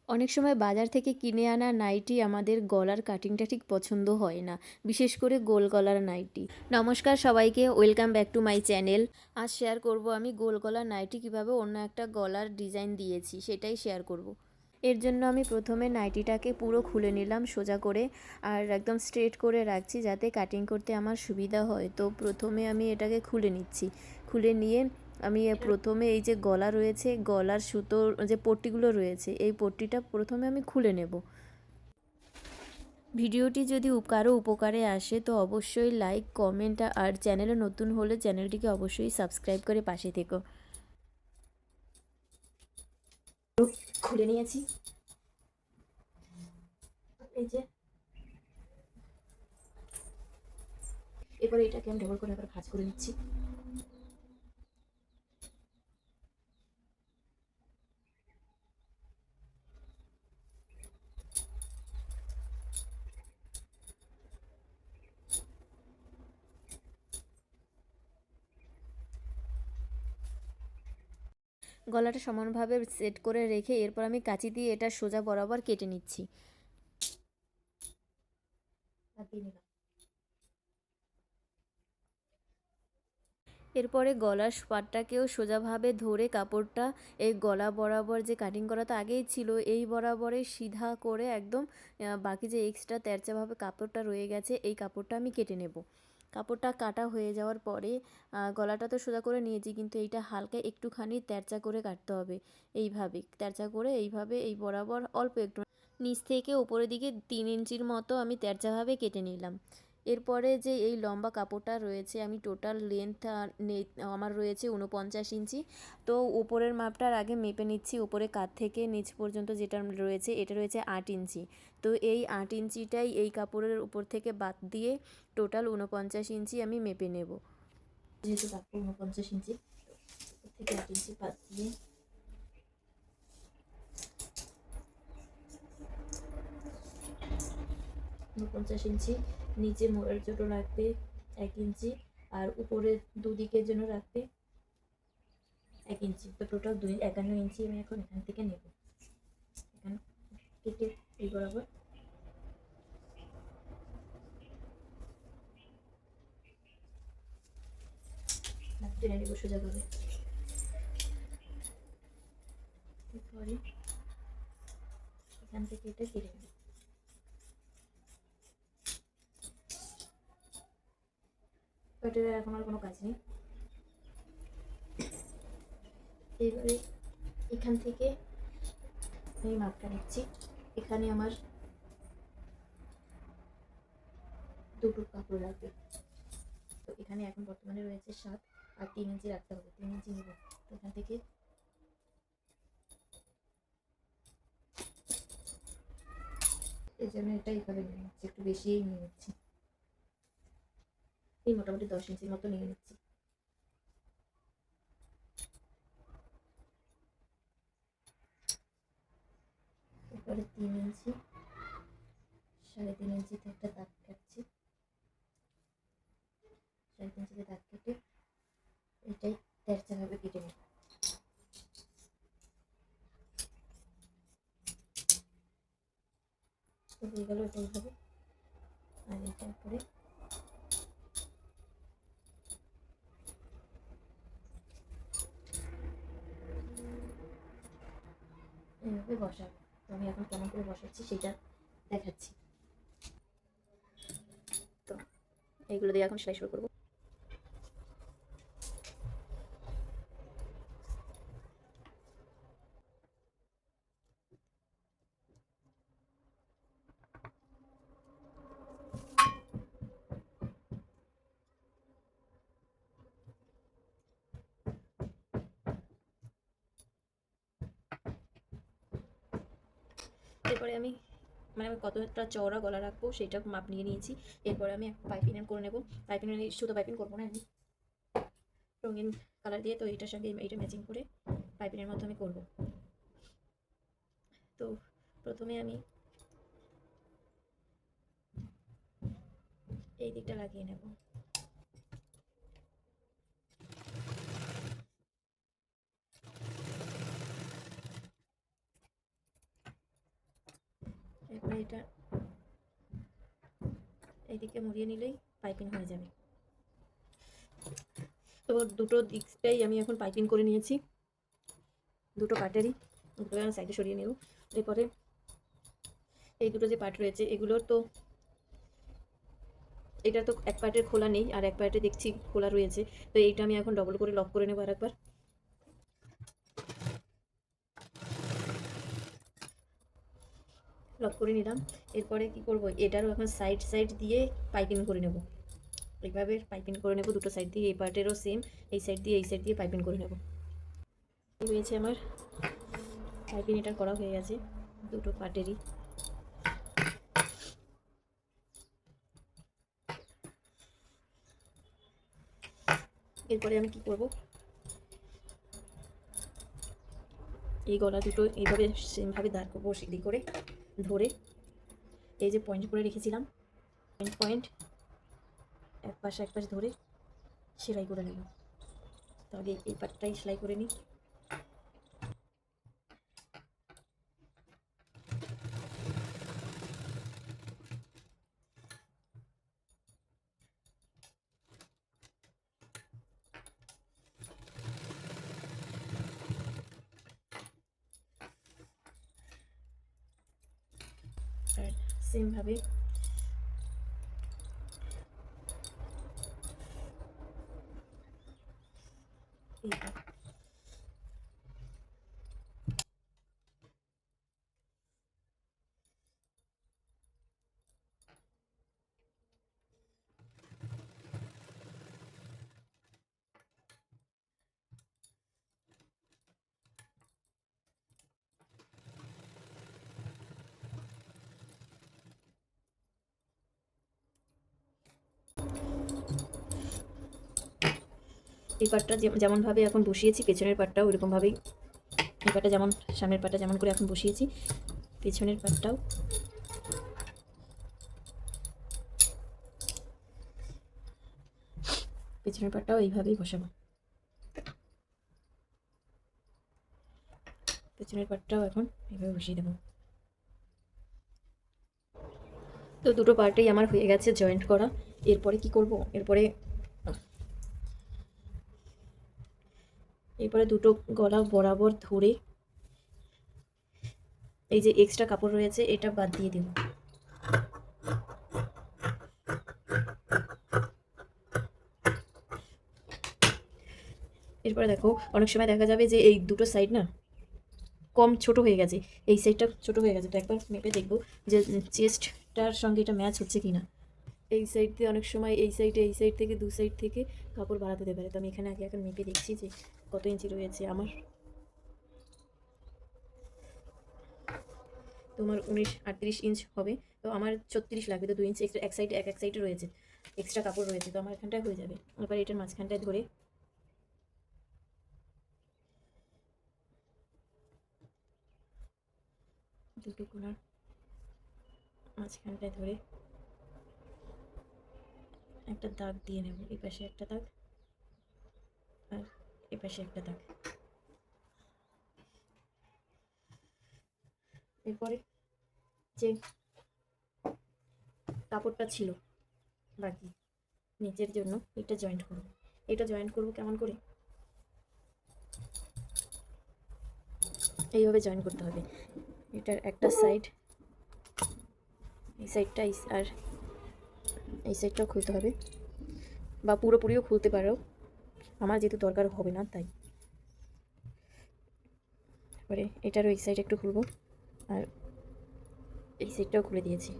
অনেক সময় বাজার থেকে কিনে আনা নাইটি আমাদের গলার কাটিংটা ঠিক পছন্দ হয় না, বিশেষ করে গোল গলার নাইটি। নমস্কার সবাইকে, welcome back to my channel. আজ শেয়ার করব আমি গোল গলার নাইটি কিভাবে অন্য একটা গলার ডিজাইন দিয়েছি সেটাই শেয়ার করব। এর জন্য আমি প্রথমে নাইটিটাকে পুরো খুলে নিলাম সোজা করে, আর একদম স্ট্রেট করে রাখছি যাতে কাটিং করতে আমার সুবিধা হয়। তো প্রথমে আমি এটাকে খুলে নিচ্ছি। খুলে নিয়ে আমি প্রথমে এই যে গলা রয়েছে, গলার সুতোর যে পট্টিগুলো রয়েছে, এই পট্টিটা প্রথমে আমি খুলে নেব। ভিডিওটি যদি কারো উপকারে আসে তো অবশ্যই লাইক, কমেন্ট আর চ্যানেলে নতুন হলে চ্যানেলটিকে অবশ্যই সাবস্ক্রাইব করে পাশে থেকো। খুলে নিয়েছি, এই যে এবারে এটাকে আমি ডবল করে আবার ভাঁজ করে নিচ্ছি। গলাটা সমানভাবে সেট করে রেখে এরপর আমি কাঁচি দিয়ে এটা সোজা বরাবর কেটে নিচ্ছি। এরপরে গলার পাটটাকেও সোজাভাবে ধরে কাপড়টা এই গলা বরাবর যে কাটিং করা তো আগেই ছিল, এই বরাবরে সিধা করে একদম বাকি যে এক্সট্রা তেরচাভাবে কাপড়টা রয়ে গেছে এই কাপড়টা আমি কেটে নেব। কাপড়টা কাটা হয়ে যাওয়ার পরে গলাটা তো সোজা করে নিয়েছি, কিন্তু এইটা হালকা একটুখানি তেরচা করে কাটতে হবে। এইভাবে তেরচা করে এইভাবে এই বরাবর অল্প একটু নিচ থেকে উপরের দিকে 3 ইঞ্চির মতো আমি তেরচাভাবে কেটে নিলাম। এরপরে যে এই লম্বা কাপড়টা রয়েছে, আমি টোটাল লেন্থ আমার রয়েছে 49 ইঞ্চি। তো উপরের মাপটার আগে মেপে নিচ্ছি। উপরে কাঁধ থেকে নিচ পর্যন্ত যেটা রয়েছে এটা রয়েছে 8 ইঞ্চি। তো এই 8 ইঞ্চিটাই এই কাপড়ের উপর থেকে বাদ দিয়ে টোটাল 49 ইঞ্চি আমি মেপে নেব। যেহেতু কাপড় 49 ইঞ্চি, থেকে 8 ইঞ্চি বাদ দিয়ে 49 ইঞ্চি, নিচে মোড়ার জন্য রাখবে 1 ইঞ্চি, আর উপরে দুদিকের জন্য রাখবে 1 ইঞ্চি। তো টোটাল 51 ইঞ্চি আমি এখন এখান থেকে নেব। এখানে কেটে এই বরাবর টেনে নেব সোজাভাবে। এরপরে এখান থেকে এটা কেটে নেব। এটার এখন আর কোনো কাজ নেই। এবারে এখান থেকে আমি মাপটা নিচ্ছি। এখানে আমার দুটো কাপড় লাগবে। তো এখানে এখন বর্তমানে রয়েছে 7, আর 3 ইঞ্চি রাখতে হবে। 3 ইঞ্চি নেব। তো এখান থেকে এই জন্য এটা এইভাবে নিয়ে নিচ্ছি, একটু বেশিই নিয়ে নিচ্ছি। এই মোটামুটি 10 ইঞ্চির মতো নিয়ে নিচ্ছি। এরপরে 3 ইঞ্চি, 3.5 ইঞ্চিতে একটা দাগ কাটছি। 3.5 ইঞ্চিতে দাগ কেটে এটাই তেরচাভাবে কেটে নেব। তো হয়ে গেল এটা এইভাবে। আর এটার পরে এইভাবে বসাবো। তো আমি এখন কেমন করে বসাচ্ছি সেটা দেখাচ্ছি। তো এইগুলো দিয়ে এখন সেলাই শুরু করবো। এরপরে আমি আমি কতটা চওড়া গলা রাখবো সেটা মাপ নিয়ে নিয়েছি। এরপরে আমি পাইপিং করে নেবো। পাইপিং শুধু পাইপিং করবো না, আমি রঙিন কালার দিয়ে, তো এইটার সঙ্গে এইটা ম্যাচিং করে পাইপিংয়ের মতো আমি করবো। তো প্রথমে আমি এই দিকটা লাগিয়ে নেব। আমি এটা এইদিকে মুড়িয়ে নিলেই পাইপিং হয়ে যাবে। তো দুটো দিকটাই আমি এখন পাইপিং করে নিয়েছি, দুটো পার্টেরই। সাইডে সরিয়ে নেব। এরপরে এই দুটো যে পার্ট রয়েছে এগুলোর তো এটা তো এক পার্টের খোলা নেই, আর এক পার্টে দেখছি খোলা রয়েছে। তো এইটা আমি এখন ডবল করে লক করে নেবো আর একবার। লক করে নিলাম। এরপরে কি করব, এটারও এখন সাইড সাইড দিয়ে পাইপিং করে নেব। এইভাবে পাইপিং করে নেব দুটো সাইড দিয়ে, এই পার্টেরও সেম, এই সাইড দিয়ে এই সাইড দিয়ে পাইপিং করে নেব। এই হয়েছে আমার পাইপিং, এটা করা হয়ে গেছে দুটো পার্টেরই। এরপরে আমি কি করব, এই গলা দুটো এইভাবে সেমভাবে দাঁড় করবো, সিঁড়ি করে ধরে এই যে পয়েন্ট করে রেখেছিলাম, পয়েন্ট এক পাশ ধরে সেলাই করে নেব। তাহলে এই পাটটাই সেলাই করে নিই। আর সেমভাবে এই এই পাটটা যেমনভাবে এখন বসিয়েছি, পেছনের পাটটাও ওইরকমভাবেই, এই পাটটা যেমন সামনের পাটটা যেমন করে এখন বসিয়েছি, পেছনের পাটটাও এইভাবেই বসাবো। পেছনের পাটটাও এখন এইভাবে বসিয়ে দেবো। তো দুটো পার্টেই আমার হয়ে গেছে জয়েন্ট করা। এরপরে কি করব, এরপরে দুটো গলা বরাবর ধরে এই যে এক্সট্রা কাপড় রয়েছে এটা বাদ দিয়ে দেব। এরপরে দেখো অনেক সময় দেখা যাবে যে এই দুটো সাইড না কম ছোট হয়ে গেছে, এই সাইডটা ছোট হয়ে গেছে। তো একবার মেপে দেখবো যে চেস্টটার সঙ্গে এটা ম্যাচ হচ্ছে কি না। এই সাইড দিয়ে অনেক সময় এই সাইড থেকে দু সাইড থেকে কাপড় বাড়াতে দিতে পারে। তো আমি এখানে আগে এখন মেপে দেখছি যে কত ইঞ্চি রয়েছে আমার। তোমার 19-38 ইঞ্চ হবে, তো আমার 36 লাগবে। তো 2 ইঞ্চি এক্সট্রা এক সাইডে রয়েছে, এক্সট্রা কাপড় রয়েছে, তো আমার এখানটায় হয়ে যাবে। এবার এটার মাঝখানটায় ধরে দুটো কোনার মাঝখানটায় ধরে একটা দাগ দিয়ে নেব, এই পাশে একটা দাগ আর এই পাশে একটা দাগ। এরপরে যে কাপড়টা ছিল বাকি নিচের জন্য, এটা জয়েন্ট করব। এটা জয়েন্ট করব কেমন করে, এইভাবে জয়েন করতে হবে। এটার একটা সাইড, এই সাইডটা আর এই সাইডটাও খুলতে হবে, বা পুরোপুরিও খুলতে পারো, আমার যেহেতু দরকার হবে না তাই। এবারে এটারও এই সাইড একটু খুলবো, আর এই সাইডটাও খুলে দিয়েছি।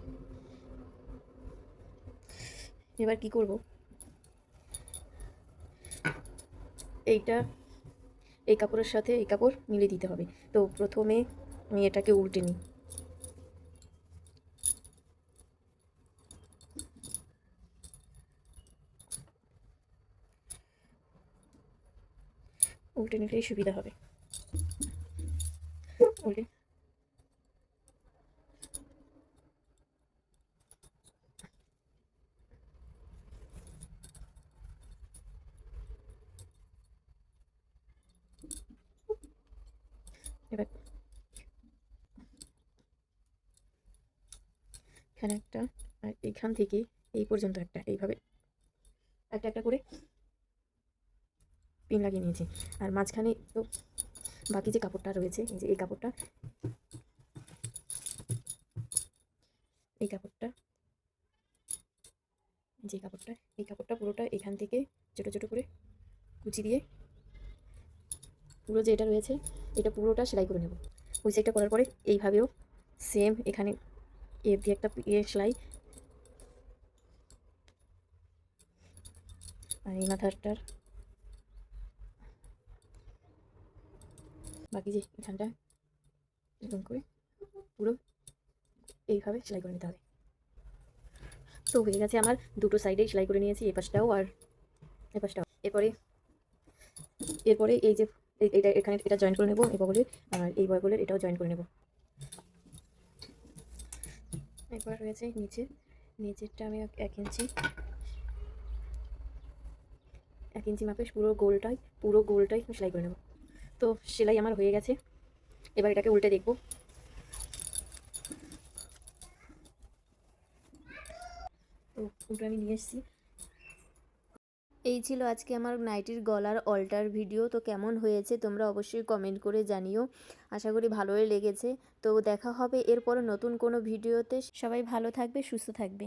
এবার কি করব, এইটা এই কাপড়ের সাথে এই কাপড় মিলিয়ে দিতে হবে। তো প্রথমে আমি এটাকে উল্টে নিই, উল্টে নিলেই সুবিধা হবে। উল্টে এবার এখানে একটা, আর এখান থেকে এই পর্যন্ত একটা, এইভাবে একটা একটা করে পিন লাগিয়ে নিয়েছি। আর মাঝখানে তো বাকি যে কাপড়টা রয়েছে, এই যে এই কাপড়টা, এই কাপড়টা, যে কাপড়টা, এই কাপড়টা পুরোটা এখান থেকে ছোটো ছোটো করে কুচি দিয়ে পুরো যে এটা রয়েছে এটা পুরোটা সেলাই করে নেব। ওই সাইডটা করার পরে এইভাবেও সেম এখানে এ দিয়ে একটা সেলাই, আর এই মাথাটার বাকি যে এখানটা এরকম করে পুরো এইভাবে সেলাই করে নিতে হবে। তো হয়ে গেছে আমার, দুটো সাইডেই সেলাই করে নিয়েছি, এ পাশটাও আর এ পাশটাও। এরপরে এরপরে এই যে এটা এখানে এটা জয়েন করে নেব এই বগলে, আর এই বগলের এটাও জয়েন করে নেব। এরপর রয়েছে নিচেরটা আমি 1 ইঞ্চি মাপে পুরো গোলটাই সেলাই করে নেব। তো সেলাই আমার হয়ে গেছে, এবার এটাকে উল্টে দেখব। তো উল্টে আমি নিয়ে এসেছি। এই ছিল আজকে আমার নাইটির গলার অল্টার ভিডিও। তো কেমন হয়েছে তোমরা অবশ্যই কমেন্ট করে জানিও। আশা করি ভালোই লেগেছে। তো দেখা হবে এরপরে নতুন কোনো ভিডিওতে। সবাই ভালো থাকবে, সুস্থ থাকবে।